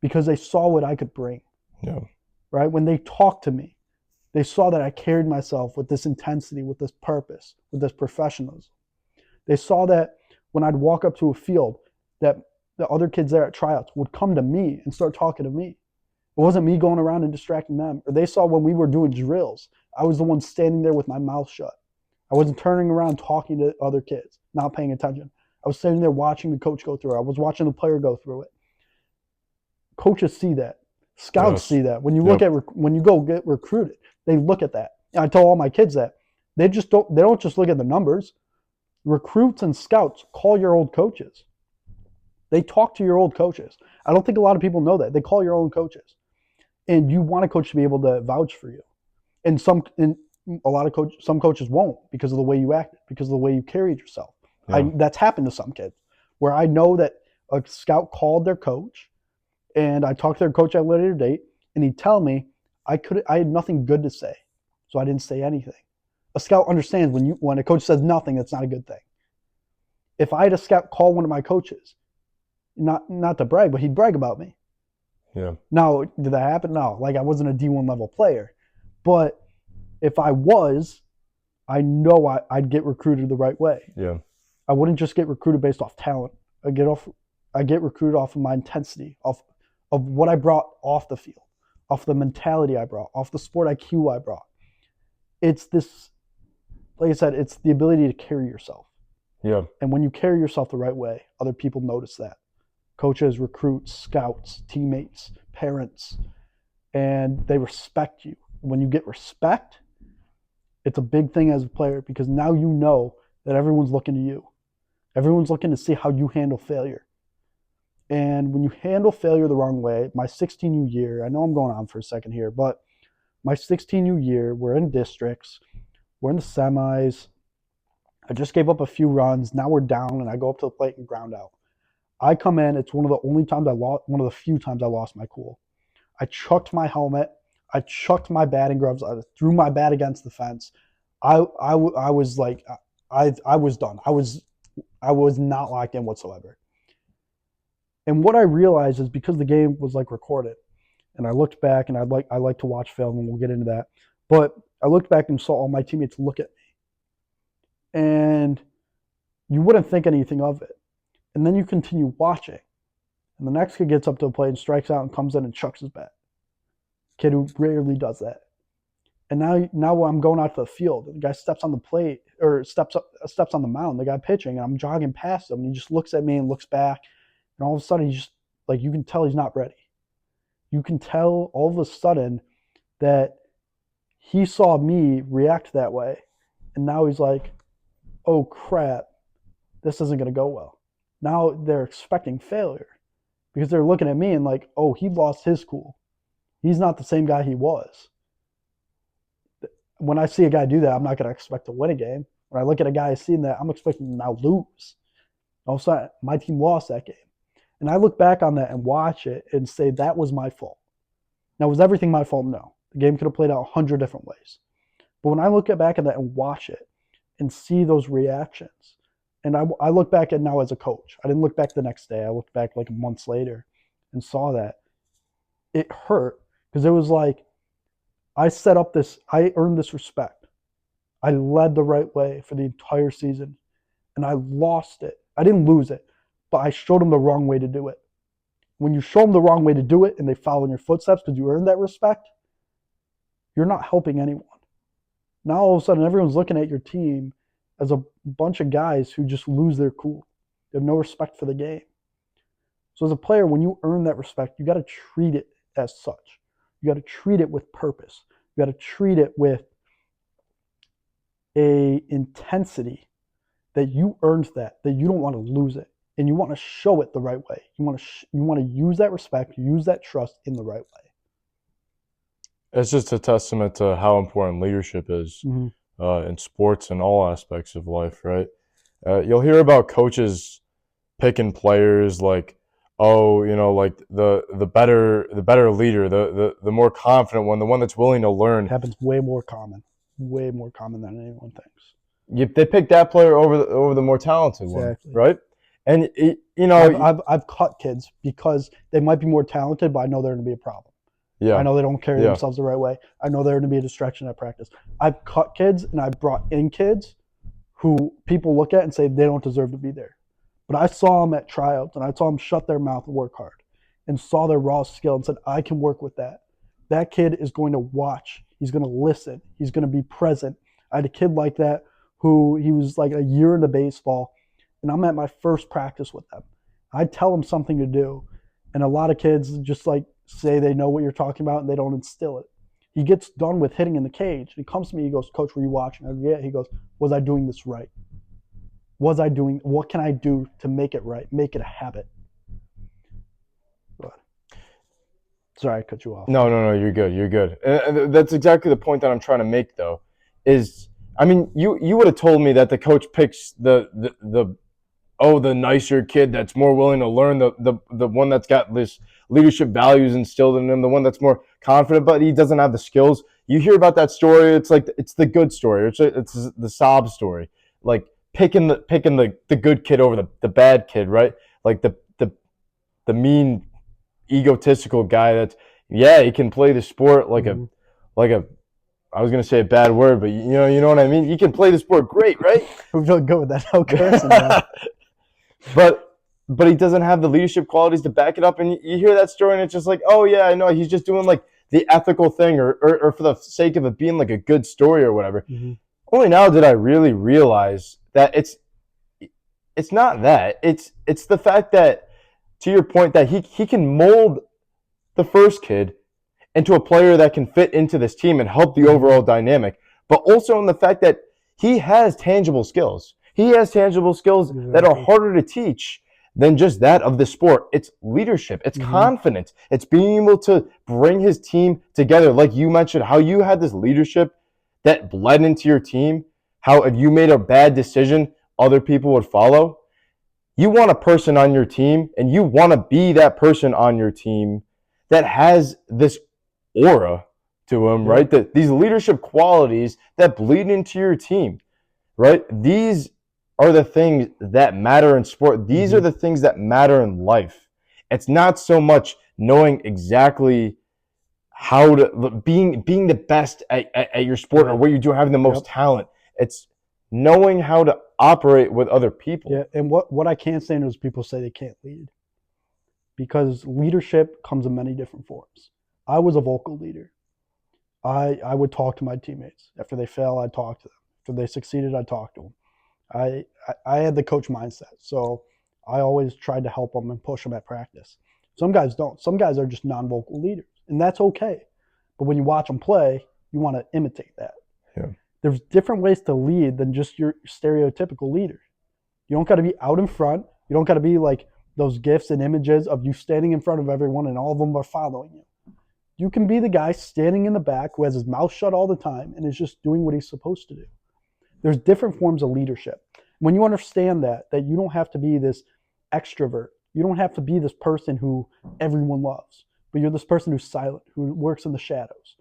Because they saw what I could bring. Yeah. Right? When they talked to me, they saw that I carried myself with this intensity, with this purpose, with this professionalism. They saw that when I'd walk up to a field, that the other kids there at tryouts would come to me and start talking to me. It wasn't me going around and distracting them. Or they saw when we were doing drills, I was the one standing there with my mouth shut. I wasn't turning around talking to other kids, not paying attention. I was sitting there watching the coach go through it. I was watching the player go through it. Coaches see that. Scouts see that. When you when you go get recruited, they look at that. And I tell all my kids that. They don't just look at the numbers. Recruits and scouts call your old coaches. They talk to your old coaches. I don't think a lot of people know that. They call your own coaches. And you want a coach to be able to vouch for you. And some coaches won't, because of the way you acted, because of the way you carried yourself. Yeah. That's happened to some kids, where I know that a scout called their coach, and I talked to their coach at a later date, and he'd tell me I had nothing good to say, so I didn't say anything. A scout understands when a coach says nothing, that's not a good thing. If I had a scout call one of my coaches, not to brag, but he'd brag about me. Yeah. Now, did that happen? No. Like, I wasn't a D1 level player. But if I was, I know I'd get recruited the right way. Yeah. I wouldn't just get recruited based off talent. I get recruited off of my intensity, of what I brought off the field, off the mentality I brought, off the sport IQ I brought. It's this, like I said, it's the ability to carry yourself. Yeah. And when you carry yourself the right way, other people notice that. Coaches, recruits, scouts, teammates, parents, and they respect you. When you get respect, it's a big thing as a player, because now you know that everyone's looking to you. Everyone's looking to see how you handle failure. And when you handle failure the wrong way, my 16U year, I know I'm going on for a second here, but my 16U year, we're in districts, we're in the semis, I just gave up a few runs. Now we're down, and I go up to the plate and ground out. I come in. It's one of the few times I lost my cool. I chucked my helmet. I chucked my batting gloves. I threw my bat against the fence. I was like, I was done. I was not locked in whatsoever. And what I realized is because the game was like recorded, and I looked back, and I like to watch film, and we'll get into that. But I looked back and saw all my teammates look at me, and you wouldn't think anything of it. And then you continue watching, and the next kid gets up to the plate and strikes out and comes in and chucks his bat. Kid who rarely does that. And now I'm going out to the field. The guy steps on the plate or steps on the mound. The guy pitching, and I'm jogging past him, and he just looks at me and looks back, and all of a sudden he's just like, you can tell he's not ready. You can tell all of a sudden that he saw me react that way, and now he's like, oh crap, this isn't going to go well. Now they're expecting failure because they're looking at me and like, oh, he lost his cool. He's not the same guy he was. When I see a guy do that, I'm not going to expect to win a game. When I look at a guy seeing that, I'm expecting to now lose. All of a sudden, my team lost that game. And I look back on that and watch it and say that was my fault. Now, was everything my fault? No. The game could have played out 100 different ways. But when I look back at that and watch it and see those reactions, and I look back at now as a coach. I didn't look back the next day. I looked back like months later and saw that. It hurt because it was like I earned this respect. I led the right way for the entire season, and I lost it. I didn't lose it, but I showed them the wrong way to do it. When you show them the wrong way to do it and they follow in your footsteps because you earned that respect, you're not helping anyone. Now all of a sudden everyone's looking at your team as a bunch of guys who just lose their cool. They have no respect for the game. So as a player, when you earn that respect, you got to treat it as such. You got to treat it with purpose. You got to treat it with a intensity that you earned that you don't want to lose it, and you want to show it the right way. You want to use that respect, use that trust in the right way. It's just a testament to how important leadership is in sports and all aspects of life, right? You'll hear about coaches picking players like, oh, like the better leader, the more confident one, the one that's willing to learn. It happens way more common than anyone thinks. They pick that player over the more talented one, right? And I've cut kids because they might be more talented, but I know they're going to be a problem. Yeah. I know they don't carry themselves the right way. I know they're going to be a distraction at practice. I've cut kids and I've brought in kids who people look at and say they don't deserve to be there. But I saw them at tryouts and I saw them shut their mouth and work hard and saw their raw skill and said, I can work with that. That kid is going to watch. He's going to listen. He's going to be present. I had a kid like that who he was like a year into baseball, and I'm at my first practice with them. I tell him something to do, and a lot of kids just like say they know what you're talking about and they don't instill it. He gets done with hitting in the cage. He comes to me, he goes, Coach, were you watching? I go, yeah. He goes, was I doing this right? What can I do to make it right? Make it a habit. Sorry, I cut you off. No, you're good. And that's exactly the point that I'm trying to make, though, is, I mean, you would have told me that the coach picks the nicer kid that's more willing to learn, the one that's got this leadership values instilled in him, the one that's more confident, but he doesn't have the skills. You hear about that story, it's like it's the good story, it's the sob story, like picking the good kid over the bad kid, right? Like the mean, egotistical guy that's he can play the sport like a I was gonna say a bad word, but you know what I mean. You can play the sport great, right? We feel good with that. No cursing. But he doesn't have the leadership qualities to back it up. And you hear that story, and it's just like, oh yeah, I know he's just doing like the ethical thing, or for the sake of it being like a good story or whatever. Mm-hmm. Only now did I really realize that it's not that. It's the fact that, to your point, that he can mold the first kid into a player that can fit into this team and help the overall dynamic, but also in the fact that he has tangible skills. He has tangible skills that are harder to teach than just that of the sport. It's leadership. It's confidence. It's being able to bring his team together. Like you mentioned, how you had this leadership that bled into your team, how if you made a bad decision, other people would follow. You want a person on your team, and you want to be that person on your team that has this aura to him, right? That these leadership qualities that bleed into your team, right? These are the things that matter in sport. These are the things that matter in life. It's not so much knowing exactly how to being the best at your sport or what you do, having the most talent. It's knowing how to operate with other people. Yeah, and what I can't stand is people say they can't lead, because leadership comes in many different forms. I was a vocal leader. I would talk to my teammates. After they fail, I'd talk to them. After they succeeded, I'd talk to them. I had the coach mindset, so I always tried to help them and push them at practice. Some guys don't. Some guys are just non-vocal leaders, and that's okay. But when you watch them play, you want to imitate that. Yeah. There's different ways to lead than just your stereotypical leader. You don't got to be out in front. You don't got to be like those gifs and images of you standing in front of everyone and all of them are following you. You can be the guy standing in the back who has his mouth shut all the time and is just doing what he's supposed to do. There's different forms of leadership. When you understand that you don't have to be this extrovert, you don't have to be this person who everyone loves, but you're this person who's silent, who works in the shadows.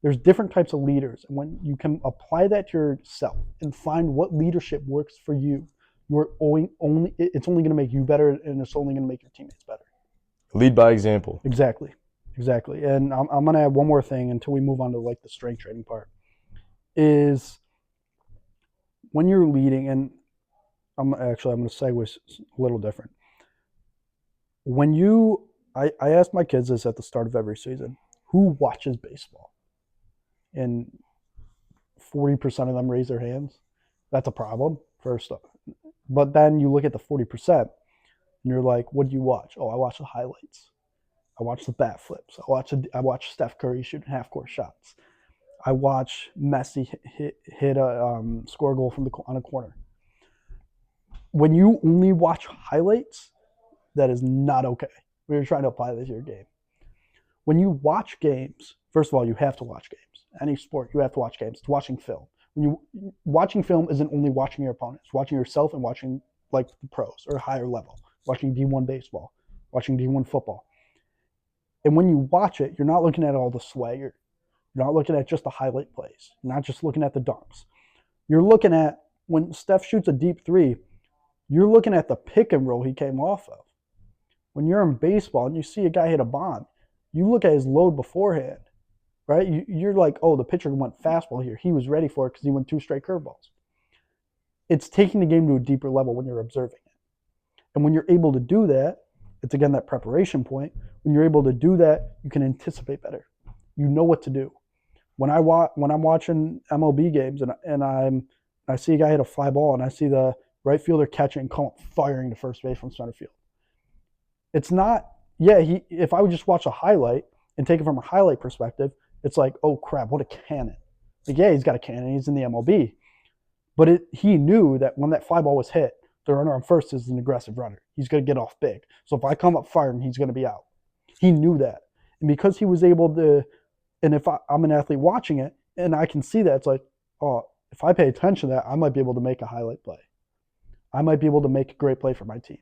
There's different types of leaders, and when you can apply that to yourself and find what leadership works for you, it's only going to make you better, and it's only going to make your teammates better. Lead by example. Exactly. And I'm going to add one more thing until we move on to like the strength training part. Is when you're leading, and I'm going to segue a little different. I ask my kids this at the start of every season: who watches baseball? And 40% of them raise their hands. That's a problem, first off. But then you look at the 40%, and you're like, what do you watch? Oh, I watch the highlights. I watch the bat flips. I watch Steph Curry shooting half-court shots. I watch Messi hit a score a goal from on a corner. When you only watch highlights, that is not okay. We're trying to apply this to your game. When you watch games, first of all, you have to watch games. Any sport, you have to watch games. It's watching film. Watching film isn't only watching your opponents, watching yourself and watching like the pros or higher level, watching D1 baseball, watching D1 football. And when you watch it, you're not looking at all the swagger. You're not looking at just the highlight plays. You're not just looking at the dunks. You're looking at when Steph shoots a deep three, you're looking at the pick and roll he came off of. When you're in baseball and you see a guy hit a bomb, you look at his load beforehand, right? You're like, oh, the pitcher went fastball here. He was ready for it because he went 2 straight curveballs. It's taking the game to a deeper level when you're observing it. And when you're able to do that, it's again that preparation point. When you're able to do that, you can anticipate better. You know what to do. When I'm watching MLB games and I see a guy hit a fly ball and I see the right fielder catch it and come up firing to first base from center field. It's not, if I would just watch a highlight and take it from a highlight perspective, it's like, oh crap, what a cannon. Like, yeah, he's got a cannon, he's in the MLB. But he knew that when that fly ball was hit, the runner on first is an aggressive runner. He's going to get off big. So if I come up firing, he's going to be out. He knew that. And because he was able to, and if I'm an athlete watching it, and I can see that, it's like, oh, if I pay attention to that, I might be able to make a highlight play. I might be able to make a great play for my team.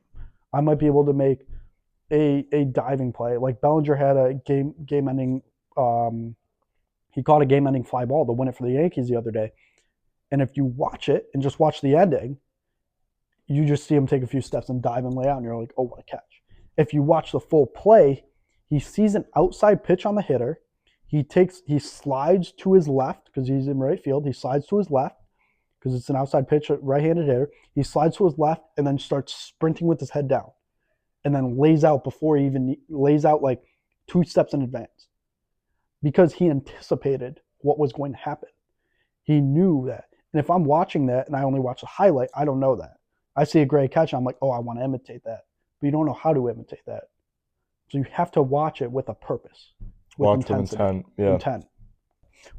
I might be able to make a diving play. Like Bellinger had a game-ending, he caught a game-ending fly ball to win it for the Yankees the other day. And if you watch it and just watch the ending, you just see him take a few steps and dive and lay out, and you're like, oh, what a catch. If you watch the full play, he sees an outside pitch on the hitter. He slides to his left because he's in right field. He slides to his left because it's an outside pitch, right-handed hitter. He slides to his left and then starts sprinting with his head down and then lays out before he even lays out like 2 steps in advance because he anticipated what was going to happen. He knew that. And if I'm watching that and I only watch the highlight, I don't know that. I see a great catch, I'm like, oh, I want to imitate that. But you don't know how to imitate that. So you have to watch it with a purpose, with intensity. Intent.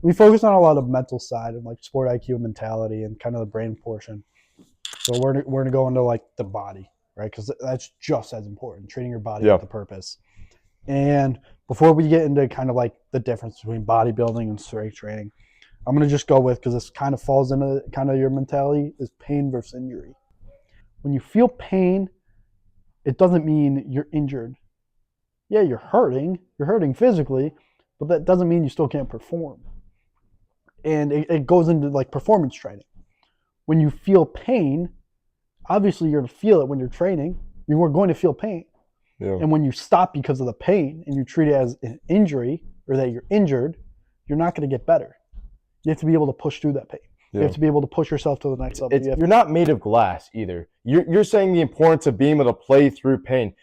We focus on a lot of mental side and like sport IQ, mentality, and kind of the brain portion. So we're gonna go into like the body, right? Because that's just as important. Training your body with a purpose. And before we get into kind of like the difference between bodybuilding and strength training, I'm going to just go with, because this kind of falls into kind of your mentality, is pain versus injury. When you feel pain, it doesn't mean you're injured. Yeah, you're hurting physically, but that doesn't mean you still can't perform. And it goes into like performance training. When you feel pain, obviously you're going to feel it when you're training. You are going to feel pain. Yeah. And when you stop because of the pain and you treat it as an injury or that you're injured, you're not going to get better. You have to be able to push through that pain. Yeah. You have to be able to push yourself to the next level. You're not made of glass either. You're saying the importance of being able to play through pain,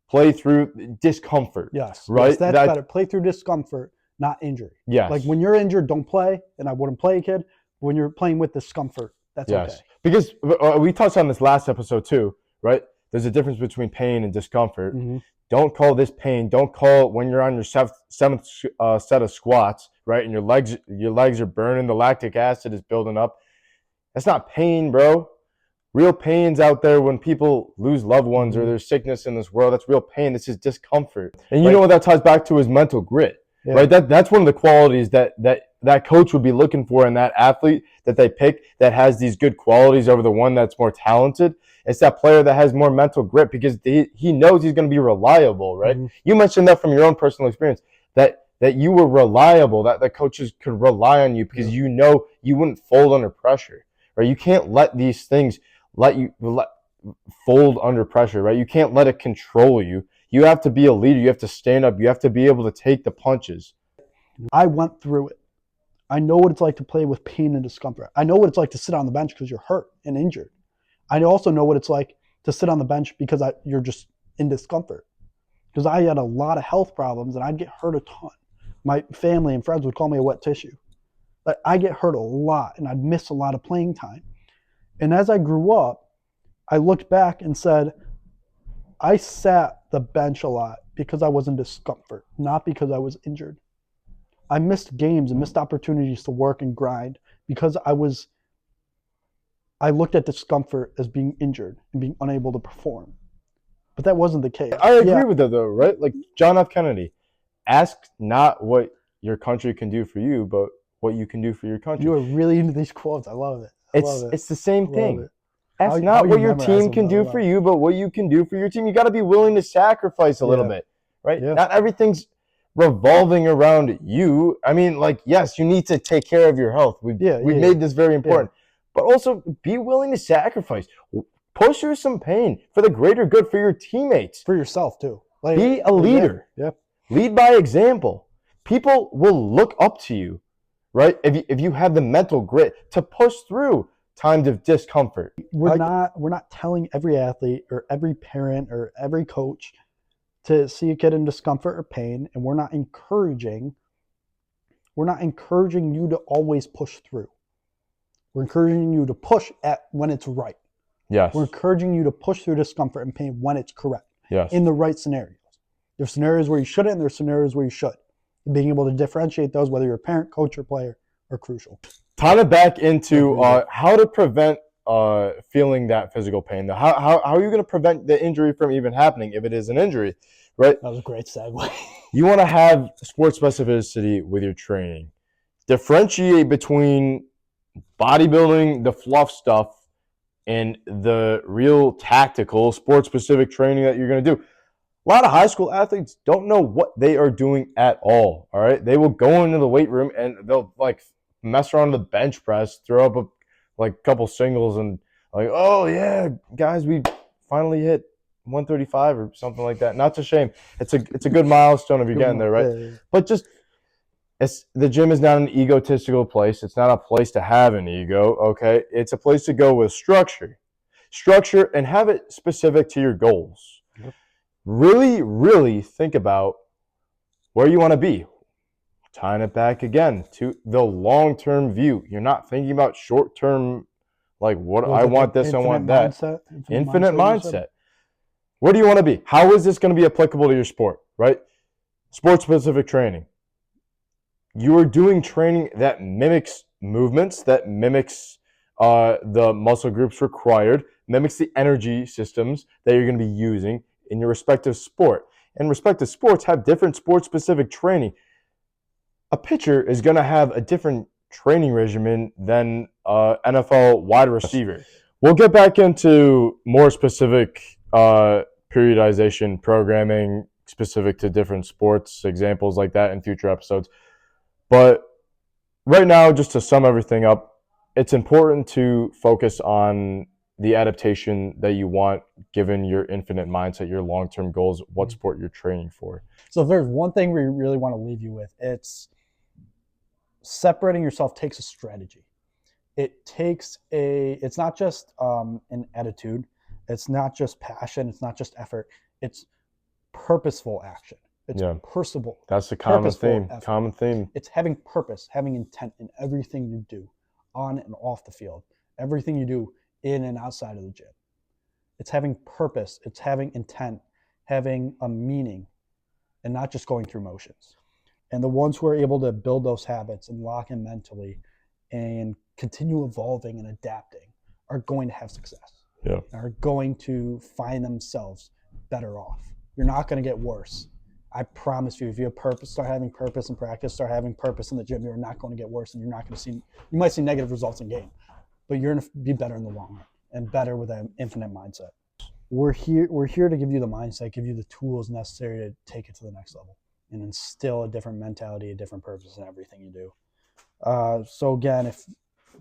play through discomfort. Yes. Right? Yes, that's better. Play through discomfort, not injury. Yes. Like when you're injured, don't play, and I wouldn't play a kid. When you're playing with discomfort, that's okay. Because we touched on this last episode too, right? There's a difference between pain and discomfort. Mm-hmm. Don't call this pain. Don't call it when you're on your seventh set of squats, right? And your legs are burning. The lactic acid is building up. That's not pain, bro. Real pain's out there when people lose loved ones or there's sickness in this world. That's real pain. This is discomfort. And you know what that ties back to is mental grit, right? That's one of the qualities that coach would be looking for in that athlete that they pick that has these good qualities over the one that's more talented. It's that player that has more mental grit because he knows he's going to be reliable, right? Mm-hmm. You mentioned that from your own personal experience, that you were reliable, that the coaches could rely on you because you know you wouldn't fold under pressure, right? You can't let these things let fold under pressure, right? You can't let it control you. You have to be a leader. You have to stand up. You have to be able to take the punches. I went through it. I know what it's like to play with pain and discomfort. I know what it's like to sit on the bench because you're hurt and injured. I also know what it's like to sit on the bench because you're just in discomfort. Because I had a lot of health problems and I'd get hurt a ton. My family and friends would call me a wet tissue. Like I get hurt a lot and I'd miss a lot of playing time. And as I grew up, I looked back and said, I sat the bench a lot because I was in discomfort, not because I was injured. I missed games and missed opportunities to work and grind because I looked at discomfort as being injured and being unable to perform. But that wasn't the case. I agree with that though, right? Like John F. Kennedy, ask not what your country can do for you, but what you can do for your country. You are really into these quotes. I love it. It's the same thing. Ask not what your team can do for you, but what you can do for your team. You got to be willing to sacrifice a little bit, right? Yeah. Not everything's revolving around you. I mean, like, yes, you need to take care of your health. We've made this very important. But also be willing to sacrifice. Push through some pain for the greater good for your teammates. For yourself, too. Like, be a leader. Yeah. Lead by example. People will look up to you, right? If you have the mental grit to push through times of discomfort. We're not telling every athlete or every parent or every coach to see a kid in discomfort or pain, and we're not encouraging you to always push through. We're encouraging you to push at when it's right. Yes. We're encouraging you to push through discomfort and pain when it's correct. Yes. In the right scenarios. There's scenarios where you shouldn't, and there's scenarios where you should. And being able to differentiate those, whether you're a parent, coach, or player, are crucial. Tie it back into how to prevent feeling that physical pain. How are you going to prevent the injury from even happening if it is an injury, right? That was a great segue. You want to have sports specificity with your training. Differentiate between bodybuilding, the fluff stuff, and the real tactical sports-specific training that you're going to do. A lot of high school athletes don't know what they are doing at all right? They will go into the weight room and they'll, like, mess around the bench press, throw up a couple singles and, like, oh, yeah, guys, we finally hit 135 or something like that. Not to shame. It's a good milestone if you're getting there, right? Yeah. But just the gym is not an egotistical place. It's not a place to have an ego, okay? It's a place to go with structure. Structure and have it specific to your goals. Yep. Really, really think about where you want to be. Tying it back again to the long-term view. You're not thinking about short-term, like, what I want this, I want that. Infinite mindset. Where do you want to be? How is this going to be applicable to your sport, right? Sport-specific training. You are doing training that mimics movements, that mimics the muscle groups required, mimics the energy systems that you're going to be using in your respective sport. And respective sports have different sport-specific training. A pitcher is going to have a different training regimen than NFL wide receiver. We'll get back into more specific periodization programming specific to different sports, examples like that in future episodes. But right now, just to sum everything up, it's important to focus on the adaptation that you want given your infinite mindset, your long-term goals, what sport you're training for. So if there's one thing we really want to leave you with, it's separating yourself takes a strategy. It's not just an attitude. It's not just passion. It's not just effort. It's purposeful action. It's purposeful. That's the common theme. Effort. Common theme. It's having purpose, having intent in everything you do, on and off the field, everything you do in and outside of the gym. It's having purpose. It's having intent, having a meaning, and not just going through motions. And the ones who are able to build those habits and lock in mentally and continue evolving and adapting are going to have success. Yeah. Are going to find themselves better off. You're not going to get worse. I promise you, if you have purpose, start having purpose in practice, start having purpose in the gym, you're not going to get worse, and you're not going to see, you might see negative results in game, but you're going to be better in the long run and better with an infinite mindset. We're here to give you the mindset, give you the tools necessary to take it to the next level and instill a different mentality, a different purpose in everything you do. So again,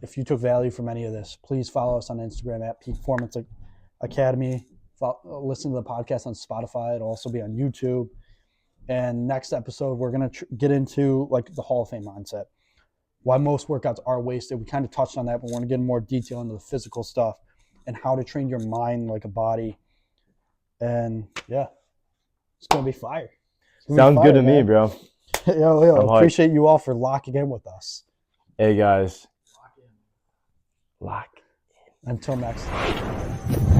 if you took value from any of this, please follow us on Instagram at Peak Performance Academy. Listen to the podcast on Spotify. It'll also be on YouTube. And next episode, we're going to get into like the Hall of Fame mindset. Why most workouts are wasted. We kind of touched on that, but we're going to get in more detail into the physical stuff and how to train your mind like a body. And yeah, it's going to be fire. Sounds good to me, bro. Yo, appreciate you all for locking in with us. Hey, guys. Lock in. Until next time.